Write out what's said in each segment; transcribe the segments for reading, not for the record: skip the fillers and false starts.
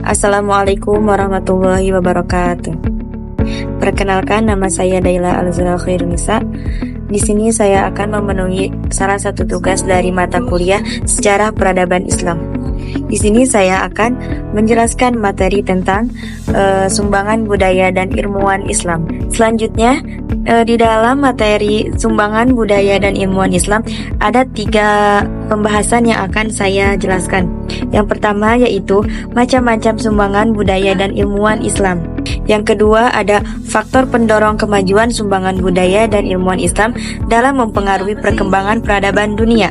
Assalamualaikum warahmatullahi wabarakatuh. Perkenalkan, nama saya Daila Alzira Khairunisa. Di sini saya akan memenuhi salah satu tugas dari mata kuliah Sejarah Peradaban Islam. Di sini saya akan menjelaskan materi tentang sumbangan budaya dan ilmuwan Islam. Selanjutnya, di dalam materi sumbangan budaya dan ilmuwan Islam ada 3 pembahasan yang akan saya jelaskan. Yang pertama yaitu macam-macam sumbangan budaya dan ilmuwan Islam. Yang kedua ada faktor pendorong kemajuan sumbangan budaya dan ilmuwan Islam dalam mempengaruhi perkembangan peradaban dunia.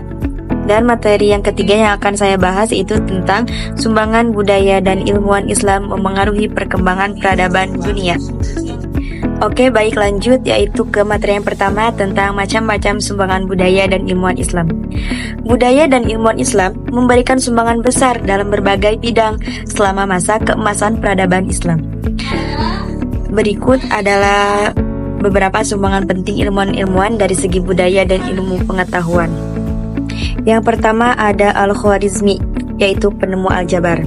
Dan materi yang ketiga yang akan saya bahas itu tentang sumbangan budaya dan ilmuwan Islam mempengaruhi perkembangan peradaban dunia. Oke, baik, lanjut yaitu ke materi yang pertama tentang macam-macam sumbangan budaya dan ilmuwan Islam. Budaya dan ilmuwan Islam memberikan sumbangan besar dalam berbagai bidang selama masa keemasan peradaban Islam. Berikut adalah beberapa sumbangan penting ilmuwan-ilmuwan dari segi budaya dan ilmu pengetahuan. Yang pertama ada Al-Khwarizmi, yaitu penemu aljabar.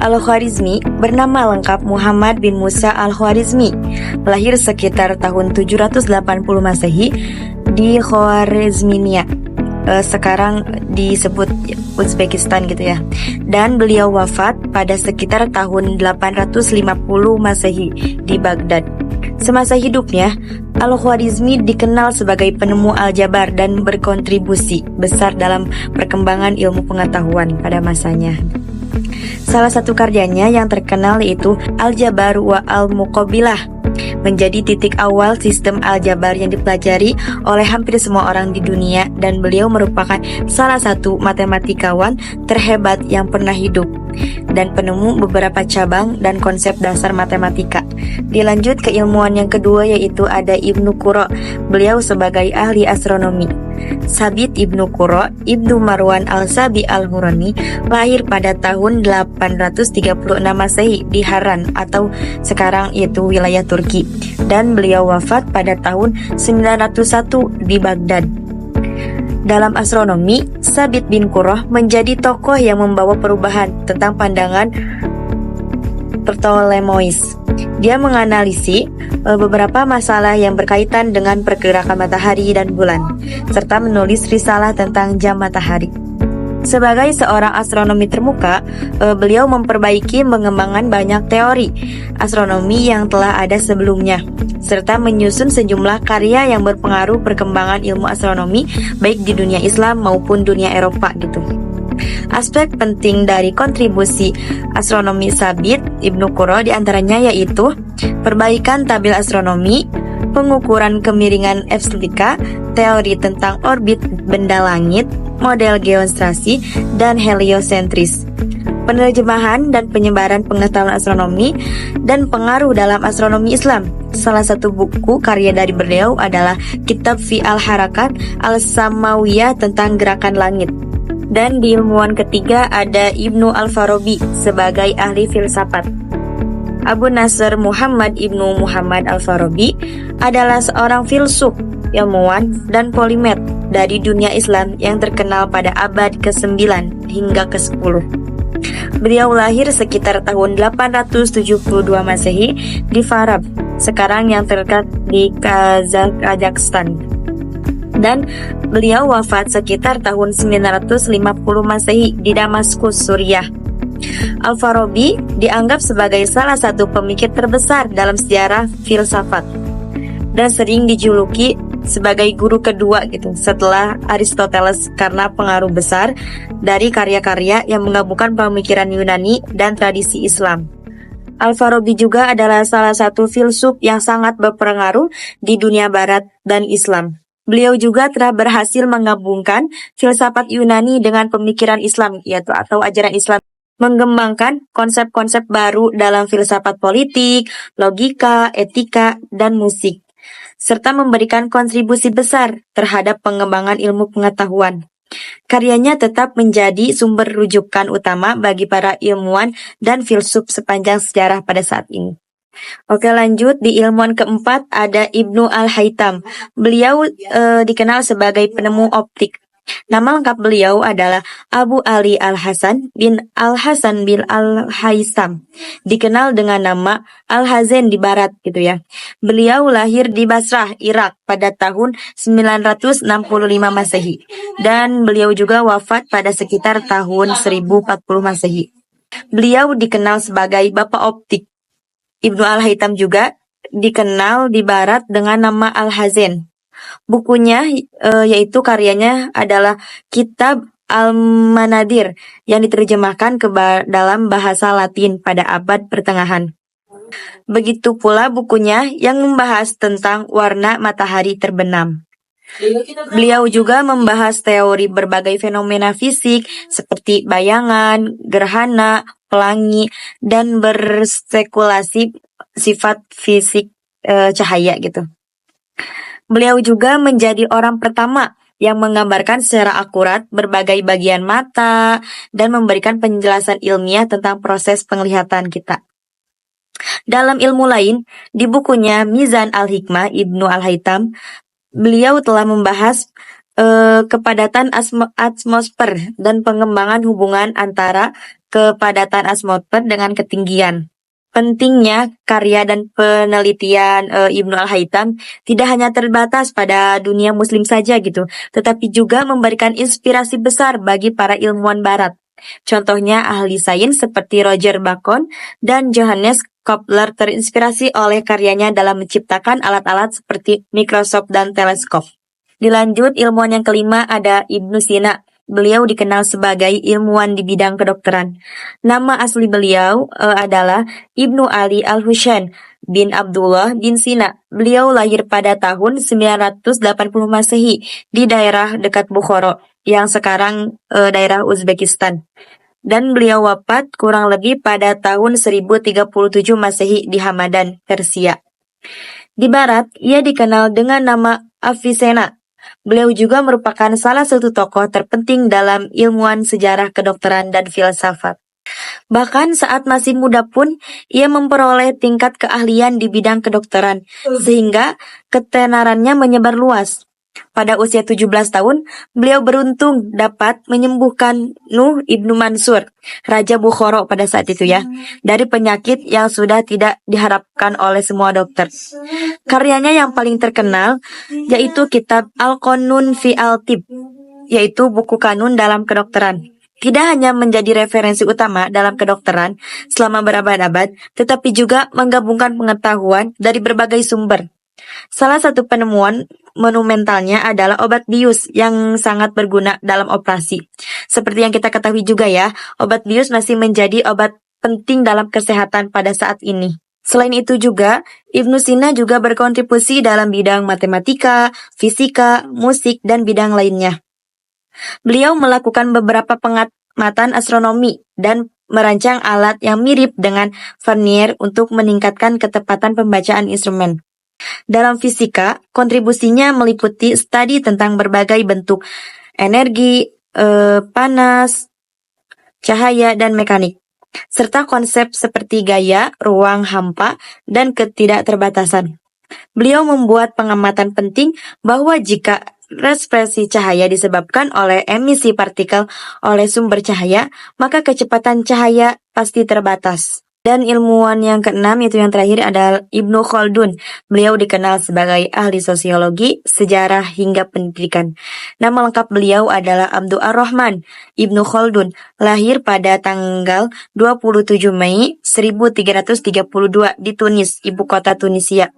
Al-Khwarizmi bernama lengkap Muhammad bin Musa Al-Khwarizmi, lahir sekitar tahun 780 Masehi di Khwarezminia, sekarang disebut Uzbekistan gitu ya. Dan beliau wafat pada sekitar tahun 850 Masehi di Baghdad. Semasa hidupnya, Al-Khwarizmi dikenal sebagai penemu aljabar dan berkontribusi besar dalam perkembangan ilmu pengetahuan pada masanya. Salah satu karyanya yang terkenal yaitu Al-Jabar wa Al-Muqabilah, menjadi titik awal sistem aljabar yang dipelajari oleh hampir semua orang di dunia, dan beliau merupakan salah satu matematikawan terhebat yang pernah hidup dan penemu beberapa cabang dan konsep dasar matematika. Dilanjut ke ilmuwan yang kedua yaitu ada Ibnu Qurra. Beliau sebagai ahli astronomi. Sabit Ibnu Qurra Ibnu Marwan Al-Sabi Al-Hurani lahir pada tahun 836 Masehi di Haran atau sekarang itu wilayah Turki, dan beliau wafat pada tahun 901 di Baghdad. Dalam astronomi, Sabit bin Qurra menjadi tokoh yang membawa perubahan tentang pandangan Ptolemois. Dia menganalisis beberapa masalah yang berkaitan dengan pergerakan matahari dan bulan, serta menulis risalah tentang jam matahari. Sebagai seorang astronomi termuka, beliau memperbaiki mengembangkan banyak teori astronomi yang telah ada sebelumnya, serta menyusun sejumlah karya yang berpengaruh perkembangan ilmu astronomi baik di dunia Islam maupun dunia Eropa gitu. Aspek penting dari kontribusi astronomi Sabit Ibnu Qurra diantaranya yaitu perbaikan tabel astronomi, pengukuran kemiringan epsilika, teori tentang orbit benda langit, model geostrasi, dan heliosentris, penerjemahan dan penyebaran pengetahuan astronomi, dan pengaruh dalam astronomi Islam. Salah satu buku karya dari beliau adalah Kitab Fi Al-Harakat Al-Samawiyah tentang gerakan langit. Dan di ilmuwan ketiga ada Ibnu Al-Farabi sebagai ahli filsafat. Abu Nasr Muhammad Ibnu Muhammad Al-Farabi adalah seorang filsuf, ilmuwan, dan polimet dari dunia Islam yang terkenal pada abad ke-9 hingga ke-10. Beliau lahir sekitar tahun 872 Masehi di Farab, sekarang yang terdekat di Kazakhstan. Dan beliau wafat sekitar tahun 950 Masehi di Damaskus, Suriah. Al-Farabi dianggap sebagai salah satu pemikir terbesar dalam sejarah filsafat dan sering dijuluki sebagai guru kedua gitu setelah Aristoteles karena pengaruh besar dari karya-karya yang menggabungkan pemikiran Yunani dan tradisi Islam. Al-Farabi juga adalah salah satu filsuf yang sangat berpengaruh di dunia barat dan Islam. Beliau juga telah berhasil menggabungkan filsafat Yunani dengan pemikiran Islam, yaitu atau ajaran Islam, mengembangkan konsep-konsep baru dalam filsafat politik, logika, etika, dan musik, serta memberikan kontribusi besar terhadap pengembangan ilmu pengetahuan. Karyanya tetap menjadi sumber rujukan utama bagi para ilmuwan dan filsuf sepanjang sejarah pada saat ini. Oke, lanjut di ilmuwan keempat ada Ibnu Al-Haytham. Beliau dikenal sebagai penemu optik. Nama lengkap beliau adalah Abu Ali Al-Hasan bin Al-Hasan bin Al-Haisam, dikenal dengan nama Al-Hazen di Barat gitu ya. Beliau lahir di Basrah, Irak pada tahun 965 Masehi dan beliau juga wafat pada sekitar tahun 1040 Masehi. Beliau dikenal sebagai Bapak Optik. Ibnu Al-Haytham juga dikenal di Barat dengan nama Al-Hazen. Bukunya yaitu karyanya adalah Kitab Al-Manadir yang diterjemahkan ke dalam bahasa Latin pada abad pertengahan. Begitu pula bukunya yang membahas tentang warna matahari terbenam. Beliau juga membahas teori berbagai fenomena fisik seperti bayangan, gerhana, pelangi, dan berspekulasi sifat fisik cahaya gitu. Beliau juga menjadi orang pertama yang menggambarkan secara akurat berbagai bagian mata dan memberikan penjelasan ilmiah tentang proses penglihatan kita. Dalam ilmu lain, di bukunya Mizan Al-Hikmah Ibnu Al-Haytham, beliau telah membahas kepadatan atmosfer dan pengembangan hubungan antara kepadatan atmosfer dengan ketinggian. Pentingnya karya dan penelitian Ibnu Al-Haytham tidak hanya terbatas pada dunia muslim saja gitu, tetapi juga memberikan inspirasi besar bagi para ilmuwan barat. Contohnya ahli sains seperti Roger Bacon dan Johannes Kepler terinspirasi oleh karyanya dalam menciptakan alat-alat seperti mikroskop dan teleskop. Dilanjut, ilmuwan yang kelima ada Ibnu Sina. Beliau dikenal sebagai ilmuwan di bidang kedokteran. Nama asli beliau adalah Ibnu Ali Al-Husain bin Abdullah bin Sina. Beliau lahir pada tahun 980 Masehi di daerah dekat Bukhara, yang sekarang daerah Uzbekistan. Dan beliau wafat kurang lebih pada tahun 1037 Masehi di Hamadan, Persia. Di Barat, ia dikenal dengan nama Avicenna. Beliau juga merupakan salah satu tokoh terpenting dalam ilmuwan sejarah kedokteran dan filsafat. Bahkan saat masih muda pun, ia memperoleh tingkat keahlian di bidang kedokteran, sehingga ketenarannya menyebar luas. Pada usia 17 tahun, beliau beruntung dapat menyembuhkan Nuh Ibnu Mansur, Raja Bukhara pada saat itu ya, dari penyakit yang sudah tidak diharapkan oleh semua dokter. Karyanya yang paling terkenal yaitu kitab Al-Qanun fi Al-Tib, yaitu buku kanun dalam kedokteran. Tidak hanya menjadi referensi utama dalam kedokteran selama berabad-abad, tetapi juga menggabungkan pengetahuan dari berbagai sumber. Salah satu penemuan monumentalnya adalah obat bius yang sangat berguna dalam operasi. Seperti yang kita ketahui juga ya, obat bius masih menjadi obat penting dalam kesehatan pada saat ini. Selain itu juga, Ibnu Sina juga berkontribusi dalam bidang matematika, fisika, musik, dan bidang lainnya. Beliau melakukan beberapa pengamatan astronomi dan merancang alat yang mirip dengan vernier untuk meningkatkan ketepatan pembacaan instrumen. Dalam fisika, kontribusinya meliputi studi tentang berbagai bentuk energi, panas, cahaya, dan mekanik, serta konsep seperti gaya, ruang hampa, dan ketidakterbatasan. Beliau membuat pengamatan penting bahwa jika refleksi cahaya disebabkan oleh emisi partikel oleh sumber cahaya, maka kecepatan cahaya pasti terbatas. Dan ilmuwan yang keenam, yaitu yang terakhir, adalah Ibnu Khaldun. Beliau dikenal sebagai ahli sosiologi, sejarah, hingga pendidikan. Nama lengkap beliau adalah Abdul Ar-Rahman Ibnu Khaldun, lahir pada tanggal 27 Mei 1332 di Tunis, ibu kota Tunisia.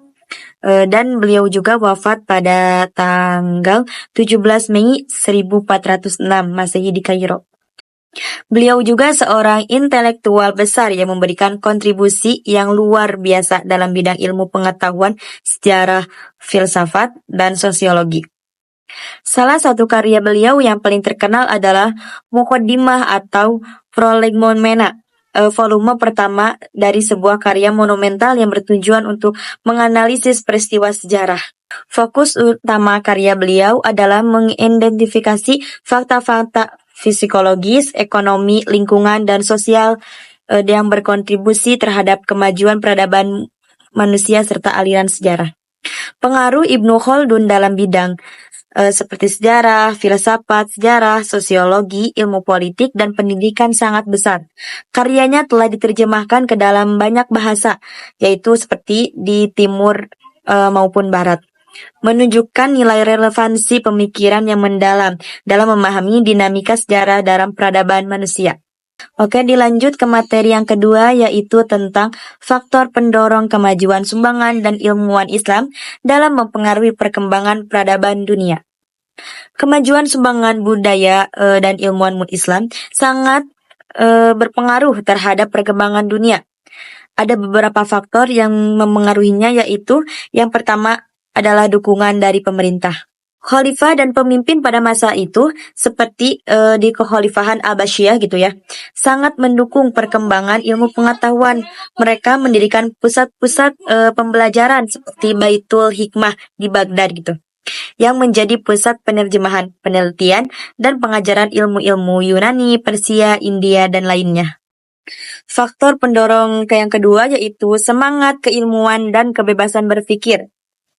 Dan beliau juga wafat pada tanggal 17 Mei 1406 Masehi di Kairo. Beliau juga seorang intelektual besar yang memberikan kontribusi yang luar biasa dalam bidang ilmu pengetahuan, sejarah, filsafat, dan sosiologi. Salah satu karya beliau yang paling terkenal adalah Muqaddimah atau Prolegomena, volume pertama dari sebuah karya monumental yang bertujuan untuk menganalisis peristiwa sejarah. Fokus utama karya beliau adalah mengidentifikasi fakta-fakta psikologis, ekonomi, lingkungan, dan sosial yang berkontribusi terhadap kemajuan peradaban manusia serta aliran sejarah. Pengaruh Ibnu Khaldun dalam bidang seperti sejarah, filsafat, sejarah, sosiologi, ilmu politik, dan pendidikan sangat besar. Karyanya telah diterjemahkan ke dalam banyak bahasa, yaitu seperti di timur maupun barat, menunjukkan nilai relevansi pemikiran yang mendalam dalam memahami dinamika sejarah dalam peradaban manusia. Oke, dilanjut ke materi yang kedua, yaitu tentang faktor pendorong kemajuan sumbangan dan ilmuwan Islam dalam mempengaruhi perkembangan peradaban dunia. Kemajuan sumbangan budaya dan ilmuwan Islam sangat berpengaruh terhadap perkembangan dunia. Ada beberapa faktor yang memengaruhinya, yaitu yang pertama adalah dukungan dari pemerintah. Khalifah dan pemimpin pada masa itu, seperti di Kekhalifahan Abbasiyah gitu ya, sangat mendukung perkembangan ilmu pengetahuan. Mereka mendirikan pusat-pusat pembelajaran seperti Baitul Hikmah di Baghdad gitu, yang menjadi pusat penerjemahan, penelitian, dan pengajaran ilmu-ilmu Yunani, Persia, India, dan lainnya. Faktor pendorong yang kedua yaitu semangat keilmuan dan kebebasan berpikir.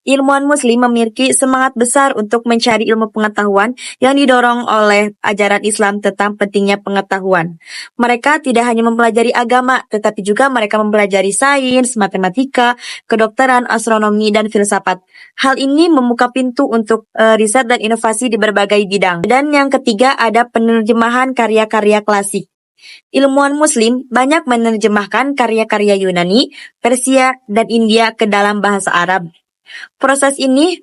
Ilmuwan Muslim memiliki semangat besar untuk mencari ilmu pengetahuan yang didorong oleh ajaran Islam tentang pentingnya pengetahuan. Mereka tidak hanya mempelajari agama, tetapi juga mereka mempelajari sains, matematika, kedokteran, astronomi, dan filsafat. Hal ini membuka pintu untuk riset dan inovasi di berbagai bidang. Dan yang ketiga ada penerjemahan karya-karya klasik. Ilmuwan Muslim banyak menerjemahkan karya-karya Yunani, Persia, dan India ke dalam bahasa Arab. Proses ini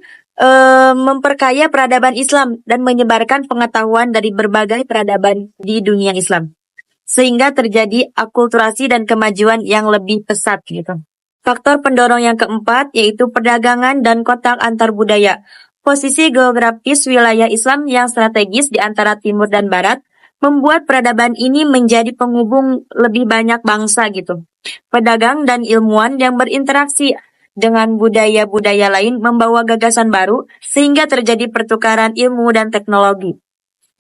memperkaya peradaban Islam dan menyebarkan pengetahuan dari berbagai peradaban di dunia Islam, sehingga terjadi akulturasi dan kemajuan yang lebih pesat gitu. Faktor pendorong yang keempat yaitu perdagangan dan kontak antar budaya. Posisi geografis wilayah Islam yang strategis di antara timur dan barat membuat peradaban ini menjadi penghubung lebih banyak bangsa gitu. Pedagang dan ilmuwan yang berinteraksi dengan budaya-budaya lain membawa gagasan baru sehingga terjadi pertukaran ilmu dan teknologi.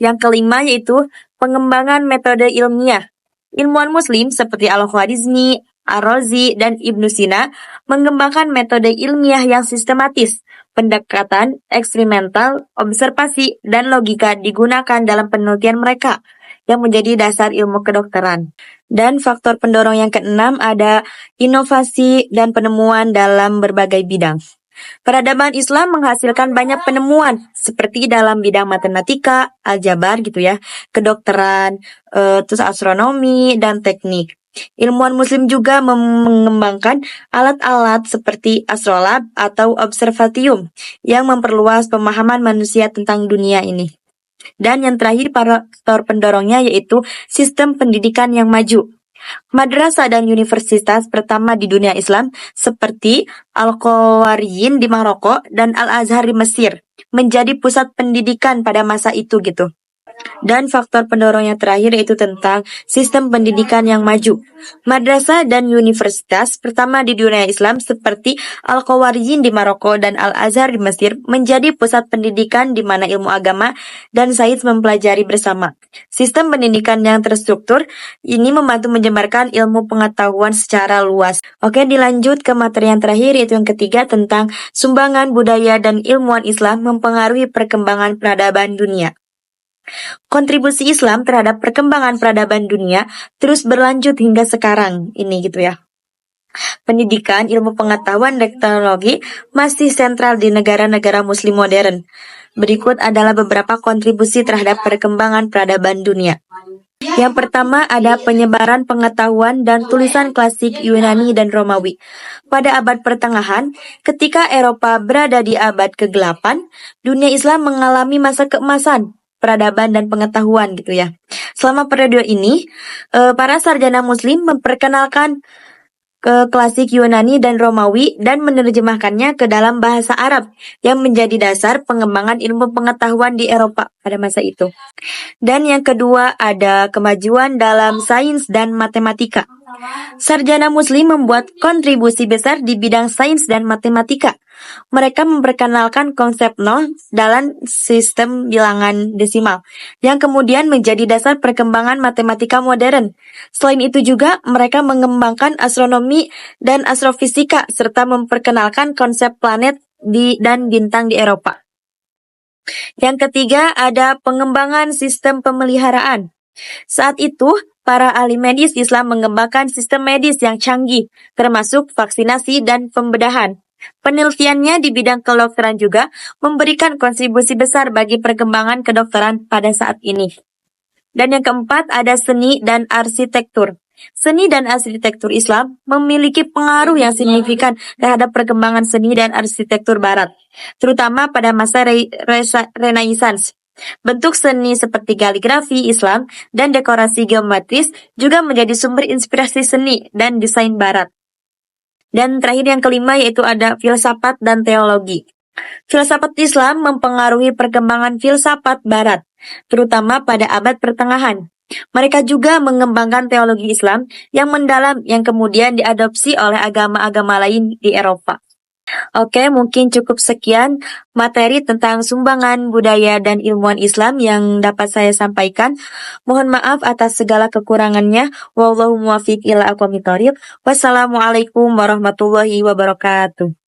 Yang kelima yaitu pengembangan metode ilmiah. Ilmuwan Muslim seperti Al-Khwarizmi, Ar-Razi, dan Ibnu Sina mengembangkan metode ilmiah yang sistematis. Pendekatan eksperimental, observasi, dan logika digunakan dalam penelitian mereka yang menjadi dasar ilmu kedokteran. Dan faktor pendorong yang keenam ada inovasi dan penemuan dalam berbagai bidang. Peradaban Islam menghasilkan banyak penemuan seperti dalam bidang matematika, aljabar gitu ya, kedokteran, terus astronomi dan teknik. Ilmuwan Muslim juga mengembangkan alat-alat seperti astrolab atau observatium yang memperluas pemahaman manusia tentang dunia ini. Dan yang terakhir faktor pendorongnya yaitu sistem pendidikan yang maju. Madrasah dan universitas pertama di dunia Islam seperti Al-Qawariyyin di Maroko dan Al-Azhar di Mesir menjadi pusat pendidikan pada masa itu gitu. Dan faktor pendorong yang terakhir yaitu tentang sistem pendidikan yang maju. Madrasah dan universitas pertama di dunia Islam seperti Al-Qawariyyin di Maroko dan Al-Azhar di Mesir menjadi pusat pendidikan di mana ilmu agama dan sains mempelajari bersama. Sistem pendidikan yang terstruktur ini membantu menyebarkan ilmu pengetahuan secara luas. Oke, dilanjut ke materi yang terakhir yaitu yang ketiga tentang sumbangan budaya dan ilmuwan Islam mempengaruhi perkembangan peradaban dunia. Kontribusi Islam terhadap perkembangan peradaban dunia terus berlanjut hingga sekarang ini gitu ya. Pendidikan, ilmu pengetahuan, dan teknologi masih sentral di negara-negara muslim modern. Berikut adalah beberapa kontribusi terhadap perkembangan peradaban dunia. Yang pertama ada penyebaran pengetahuan dan tulisan klasik Yunani dan Romawi. Pada abad pertengahan, ketika Eropa berada di abad ke-8, dunia Islam mengalami masa keemasan peradaban dan pengetahuan gitu ya. Selama periode ini, para sarjana muslim memperkenalkan klasik Yunani dan Romawi dan menerjemahkannya ke dalam bahasa Arab yang menjadi dasar pengembangan ilmu pengetahuan di Eropa pada masa itu. Dan yang kedua ada kemajuan dalam sains dan matematika. Sarjana muslim membuat kontribusi besar di bidang sains dan matematika. Mereka memperkenalkan konsep nol dalam sistem bilangan desimal, yang kemudian menjadi dasar perkembangan matematika modern. Selain itu juga, mereka mengembangkan astronomi dan astrofisika, serta memperkenalkan konsep planet dan bintang di Eropa. Yang ketiga ada pengembangan sistem pemeliharaan. Saat itu, para ahli medis Islam mengembangkan sistem medis yang canggih, termasuk vaksinasi dan pembedahan. Penelitiannya di bidang kedokteran juga memberikan kontribusi besar bagi perkembangan kedokteran pada saat ini. Dan yang keempat ada seni dan arsitektur. Seni dan arsitektur Islam memiliki pengaruh yang signifikan terhadap perkembangan seni dan arsitektur Barat, terutama pada masa Renaissance. Bentuk seni seperti kaligrafi Islam dan dekorasi geometris juga menjadi sumber inspirasi seni dan desain Barat. Dan terakhir yang kelima yaitu ada filsafat dan teologi. Filsafat Islam mempengaruhi perkembangan filsafat Barat, terutama pada abad pertengahan. Mereka juga mengembangkan teologi Islam yang mendalam yang kemudian diadopsi oleh agama-agama lain di Eropa. Oke, mungkin cukup sekian materi tentang sumbangan budaya dan ilmuwan Islam yang dapat saya sampaikan. Mohon maaf atas segala kekurangannya. Wallahu muwaffiq ila aqwamit thoriq. Wassalamualaikum warahmatullahi wabarakatuh.